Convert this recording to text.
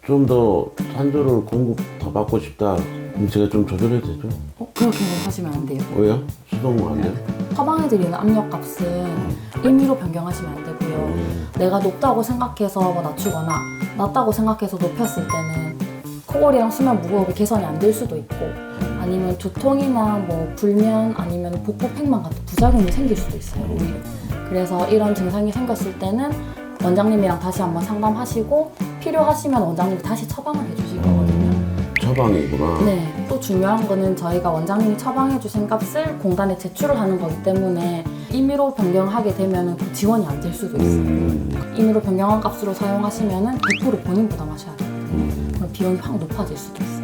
좀 더 산소를 공급 더 받고 싶다. 그럼 제가 좀 조절해도 되죠? 그렇게는 하시면 안 돼요. 왜요? 수동 안 돼요? 처방해드리는 압력값은 임의로 변경하시면 안 되고요. 내가 높다고 생각해서 뭐 낮추거나 낮다고 생각해서 높였을 때는 코골이랑 수면 무호흡이 개선이 안 될 수도 있고 아니면 두통이나 뭐 불면 아니면 복부 팽만 같은 부작용이 생길 수도 있어요. 오히려. 그래서 이런 증상이 생겼을 때는 원장님이랑 다시 한번 상담하시고 필요하시면 원장님이 다시 처방을 해주시거든요. 처방이구나. 네, 또 중요한 거는 저희가 원장님이 처방해주신 값을 공단에 제출을 하는 거기 때문에 임의로 변경하게 되면 그 지원이 안 될 수도 있어요. 임의로 변경한 값으로 사용하시면 100% 본인 부담하셔야 돼요. 그럼 비용이 확 높아질 수도 있어요.